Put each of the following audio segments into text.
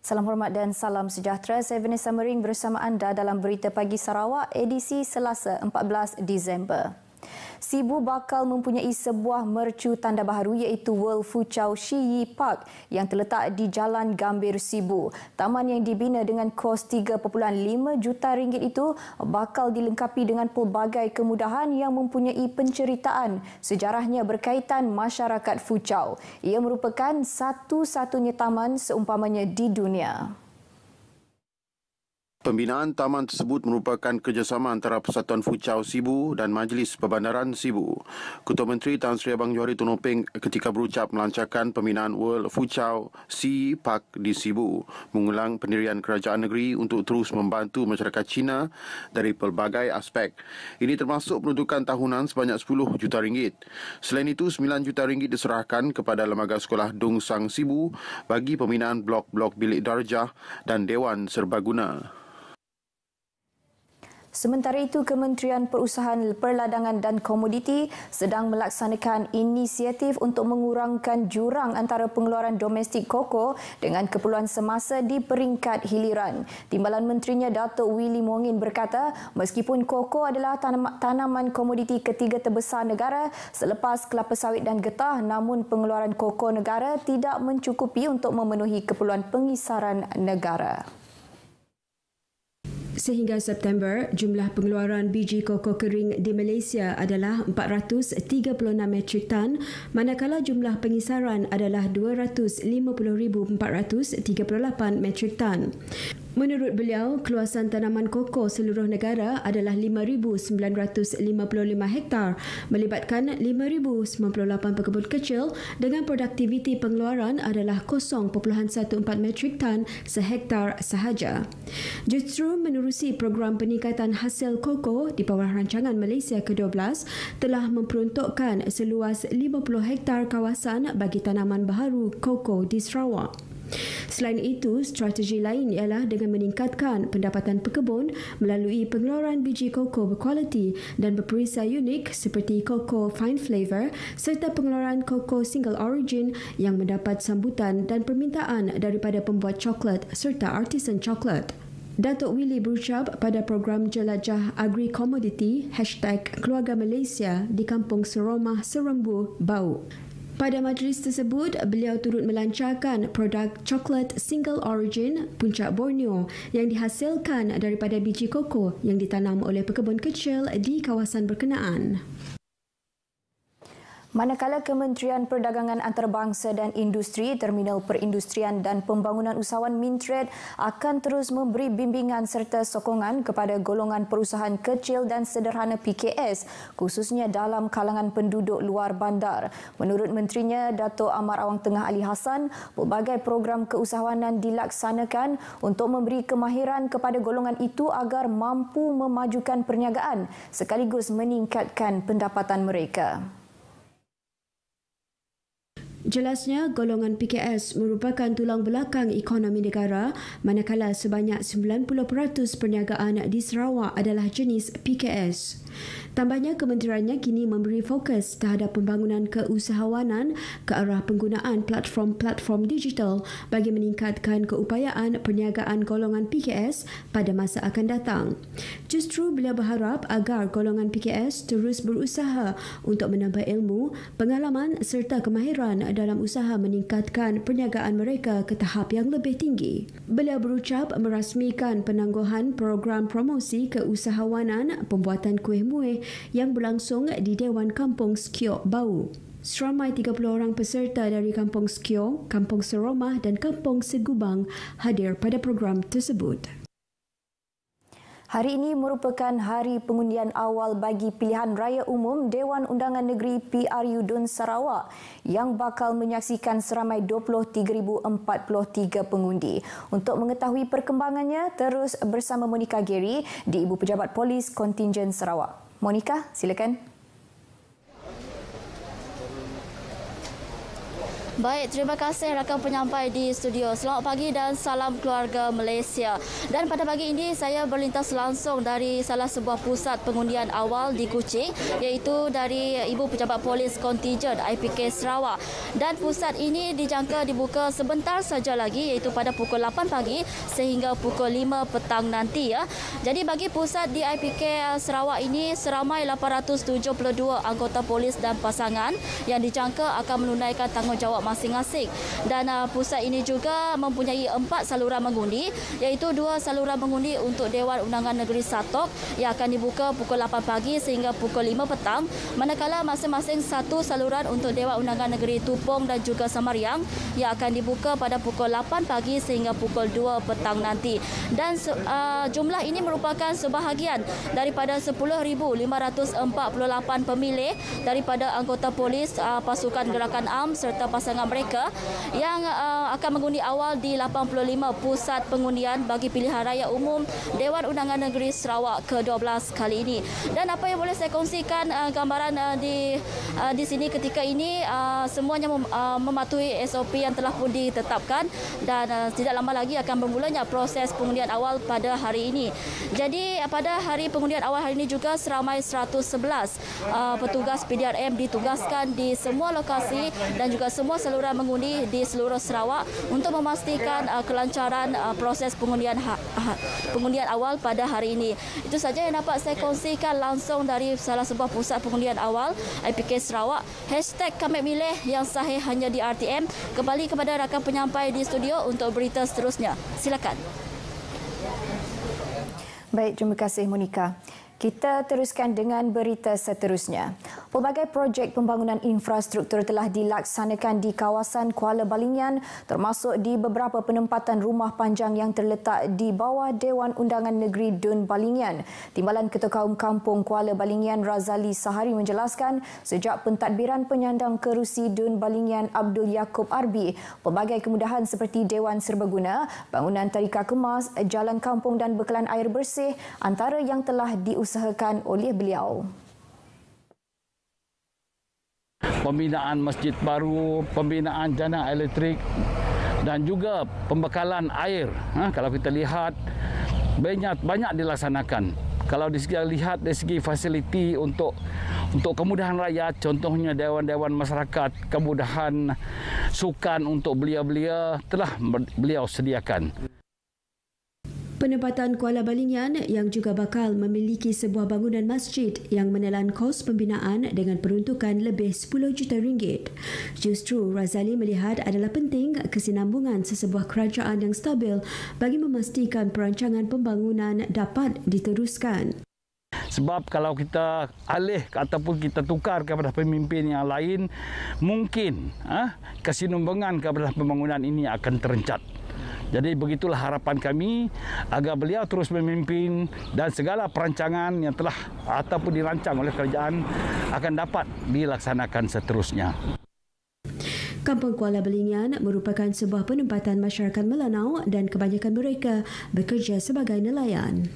Salam hormat dan salam sejahtera. Saya Vanessa Mering bersama anda dalam Berita Pagi Sarawak edisi Selasa 14 Disember. Sibu bakal mempunyai sebuah mercu tanda baharu iaitu World Fuchau Shiyi Park yang terletak di Jalan Gambir Sibu. Taman yang dibina dengan kos 3.5 juta ringgit itu bakal dilengkapi dengan pelbagai kemudahan yang mempunyai penceritaan sejarahnya berkaitan masyarakat Fuchau. Ia merupakan satu-satunya taman seumpamanya di dunia. Pembinaan taman tersebut merupakan kerjasama antara Persatuan Fuchau Sibu dan Majlis Perbandaran Sibu. Ketua Menteri Tan Sri Abang Johari Tunopeng ketika berucap melancarkan pembinaan World Fuchau Sea Park di Sibu, mengulang pendirian kerajaan negeri untuk terus membantu masyarakat Cina dari pelbagai aspek. Ini termasuk peruntukan tahunan sebanyak 10 juta ringgit. Selain itu, 9 juta ringgit diserahkan kepada Lembaga Sekolah Dong Sang Sibu bagi pembinaan blok-blok bilik darjah dan Dewan Serbaguna. Sementara itu, Kementerian Perusahaan Perladangan dan Komoditi sedang melaksanakan inisiatif untuk mengurangkan jurang antara pengeluaran domestik koko dengan keperluan semasa di peringkat hiliran. Timbalan Menterinya Datuk Willy Mongin berkata, meskipun koko adalah tanaman komoditi ketiga terbesar negara selepas kelapa sawit dan getah, namun pengeluaran koko negara tidak mencukupi untuk memenuhi keperluan pengisaran negara. Sehingga September, jumlah pengeluaran biji koko kering di Malaysia adalah 436 metrik tan, manakala jumlah pengisaran adalah 250,438 metrik tan. Menurut beliau, keluasan tanaman koko seluruh negara adalah 5,955 hektar, melibatkan 5,098 pekebun kecil dengan produktiviti pengeluaran adalah 0.14 metrik tan sehektar sahaja. Justru menerusi program peningkatan hasil koko di bawah rancangan Malaysia ke-12 telah memperuntukkan seluas 50 hektar kawasan bagi tanaman baharu koko di Sarawak. Selain itu, strategi lain ialah dengan meningkatkan pendapatan pekebun melalui pengeluaran biji koko berkualiti dan berperisai unik seperti koko fine flavor serta pengeluaran koko single origin yang mendapat sambutan dan permintaan daripada pembuat coklat serta artisan coklat. Datuk Willy berucap pada program Jelajah Agri Komoditi #Keluarga Malaysia di Kampung Seromah, Serembu, Bau. Pada majlis tersebut, beliau turut melancarkan produk coklat single origin Puncak Borneo yang dihasilkan daripada biji koko yang ditanam oleh pekebun kecil di kawasan berkenaan. Manakala Kementerian Perdagangan Antarabangsa dan Industri, Terminal Perindustrian dan Pembangunan Usahawan Mintrade akan terus memberi bimbingan serta sokongan kepada golongan perusahaan kecil dan sederhana PKS, khususnya dalam kalangan penduduk luar bandar. Menurut Menterinya, Dato' Amar Awang Tengah Ali Hassan, pelbagai program keusahawanan dilaksanakan untuk memberi kemahiran kepada golongan itu agar mampu memajukan perniagaan sekaligus meningkatkan pendapatan mereka. Jelasnya, golongan PKS merupakan tulang belakang ekonomi negara, manakala sebanyak 90% perniagaan di Sarawak adalah jenis PKS. Tambahnya, kementeriannya kini memberi fokus terhadap pembangunan keusahawanan ke arah penggunaan platform-platform digital bagi meningkatkan keupayaan perniagaan golongan PKS pada masa akan datang. Justru beliau berharap agar golongan PKS terus berusaha untuk menambah ilmu, pengalaman serta kemahiran dalam usaha meningkatkan perniagaan mereka ke tahap yang lebih tinggi. Beliau berucap merasmikan penangguhan program promosi keusahawanan pembuatan kuih muih yang berlangsung di Dewan Kampung Skiok Bau. Seramai 30 orang peserta dari Kampung Skiok, Kampung Seromah dan Kampung Segubang hadir pada program tersebut. Hari ini merupakan hari pengundian awal bagi pilihan raya umum Dewan Undangan Negeri PRU Dun Sarawak yang bakal menyaksikan seramai 23,043 pengundi. Untuk mengetahui perkembangannya, terus bersama Monica Geri di Ibu Pejabat Polis Kontingen Sarawak. Monica, silakan. Baik, terima kasih rakan penyampai di studio. Selamat pagi dan salam keluarga Malaysia. Dan pada pagi ini saya berlintas langsung dari salah sebuah pusat pengundian awal di Kuching, iaitu dari Ibu Pejabat Polis Kontijen IPK Sarawak. Dan pusat ini dijangka dibuka sebentar saja lagi, iaitu pada pukul 8 pagi sehingga pukul 5 petang nanti ya. Jadi bagi pusat di IPK Sarawak ini seramai 872 anggota polis dan pasangan yang dijangka akan menunaikan tanggungjawab masing-masing. Dan pusat ini juga mempunyai 4 saluran mengundi, iaitu 2 saluran mengundi untuk Dewan Undangan Negeri Satok yang akan dibuka pukul 8 pagi sehingga pukul 5 petang, manakala masing-masing 1 saluran untuk Dewan Undangan Negeri Tupong dan juga Samariang yang akan dibuka pada pukul 8 pagi sehingga pukul 2 petang nanti. Dan jumlah ini merupakan sebahagian daripada 10,548 pemilih daripada anggota polis, pasukan gerakan am serta pasangan mereka yang akan mengundi awal di 85 pusat pengundian bagi pilihan raya umum Dewan Undangan Negeri Sarawak ke-12 kali ini. Dan apa yang boleh saya kongsikan gambaran di sini ketika ini, semuanya mematuhi SOP yang telah pun ditetapkan dan tidak lama lagi akan bermulanya proses pengundian awal pada hari ini. Jadi pada hari pengundian awal hari ini juga seramai 111 petugas PDRM ditugaskan di semua lokasi dan juga semua saluran mengundi di seluruh Sarawak untuk memastikan kelancaran proses pengundian awal pada hari ini. Itu saja yang dapat saya kongsikan langsung dari salah sebuah pusat pengundian awal IPK Sarawak. #KamiMilih yang sahih hanya di RTM. Kembali kepada rakan penyampai di studio untuk berita seterusnya. Silakan. Baik, terima kasih Monika. Kita teruskan dengan berita seterusnya. Pelbagai projek pembangunan infrastruktur telah dilaksanakan di kawasan Kuala Balingian, termasuk di beberapa penempatan rumah panjang yang terletak di bawah Dewan Undangan Negeri Dun Balingian. Timbalan Ketua Kaum Kampung Kuala Balingian Razali Sahari menjelaskan, sejak pentadbiran penyandang kerusi Dun Balingian Abdul Yaakob Arbi, pelbagai kemudahan seperti Dewan Serbaguna, bangunan tadika kemas, jalan kampung dan bekalan air bersih antara yang telah diusahakan oleh beliau. Pembinaan masjid baru, pembinaan jana elektrik dan juga pembekalan air. Kalau kita lihat banyak dilaksanakan. Kalau lihat dari segi fasiliti untuk kemudahan rakyat, contohnya dewan-dewan masyarakat, kemudahan sukan untuk belia-belia telah beliau sediakan. Penempatan Kuala Balingian yang juga bakal memiliki sebuah bangunan masjid yang menelan kos pembinaan dengan peruntukan lebih 10 juta ringgit. Justru Razali melihat adalah penting kesinambungan sesebuah kerajaan yang stabil bagi memastikan perancangan pembangunan dapat diteruskan. Sebab kalau kita alih ataupun kita tukar kepada pemimpin yang lain, mungkin kesinambungan kepada pembangunan ini akan terencat. Jadi begitulah harapan kami agar beliau terus memimpin dan segala perancangan yang telah ataupun dirancang oleh kerajaan akan dapat dilaksanakan seterusnya. Kampung Kuala Balingian merupakan sebuah penempatan masyarakat Melanau dan kebanyakan mereka bekerja sebagai nelayan.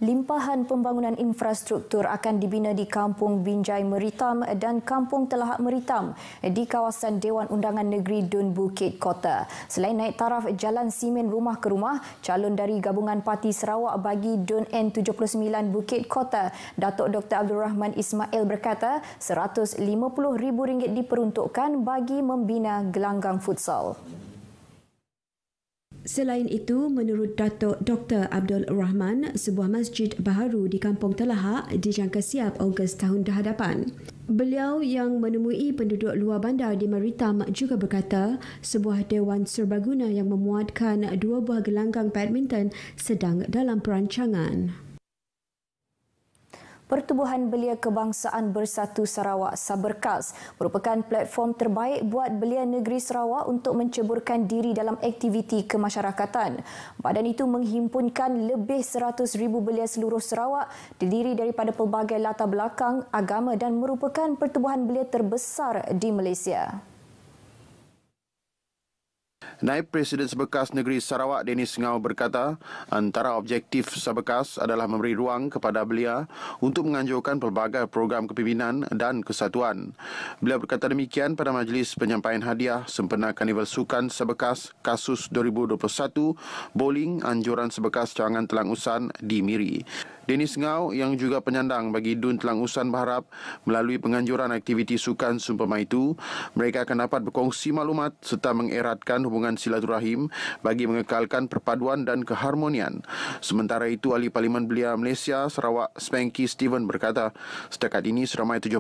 Limpahan pembangunan infrastruktur akan dibina di Kampung Binjai Meritam dan Kampung Telahak Meritam di kawasan Dewan Undangan Negeri Dun Bukit Kota. Selain naik taraf jalan simen rumah ke rumah, calon dari Gabungan Parti Sarawak bagi Dun N79 Bukit Kota, Datuk Dr. Abdul Rahman Ismail berkata RM150,000 diperuntukkan bagi membina gelanggang futsal. Selain itu, menurut Datuk Dr. Abdul Rahman, sebuah masjid baharu di Kampung Telahak dijangka siap Ogos tahun hadapan. Beliau yang menemui penduduk luar bandar di Meritam juga berkata, sebuah Dewan Serbaguna yang memuatkan 2 buah gelanggang badminton sedang dalam perancangan. Pertubuhan Belia Kebangsaan Bersatu Sarawak Saberkas merupakan platform terbaik buat belia negeri Sarawak untuk menceburkan diri dalam aktiviti kemasyarakatan. Badan itu menghimpunkan lebih 100,000 belia seluruh Sarawak, terdiri daripada pelbagai latar belakang, agama dan merupakan pertubuhan belia terbesar di Malaysia. Naib Presiden Sebekas Negeri Sarawak Dennis Ngau berkata, antara objektif Sebekas adalah memberi ruang kepada belia untuk menganjurkan pelbagai program kepimpinan dan kesatuan. Beliau berkata demikian pada majlis penyampaian hadiah sempena Karnival Sukan Sebekas Kasus 2021 Bowling Anjuran Sebekas Cawangan Telang Usan di Miri. Dennis Ngau yang juga penyandang bagi Dun Telang Usan berharap melalui penganjuran aktiviti sukan seumpama itu, mereka akan dapat berkongsi maklumat serta mengeratkan hubungan silaturahim bagi mengekalkan perpaduan dan keharmonian. Sementara itu, Ahli Parlimen Belia Malaysia Sarawak Spanky Steven berkata, setakat ini seramai 70%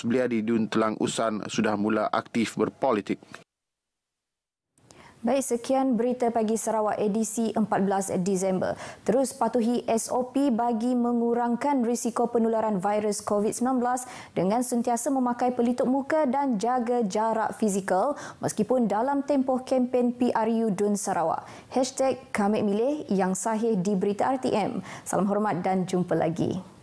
belia di Dun Telang Usan sudah mula aktif berpolitik. Baik, sekian berita pagi Sarawak edisi 14 Disember. Terus patuhi SOP bagi mengurangkan risiko penularan virus COVID-19 dengan sentiasa memakai pelitup muka dan jaga jarak fizikal meskipun dalam tempoh kempen PRU Dun Sarawak. #KamikMilih yang sahih di Berita RTM. Salam hormat dan jumpa lagi.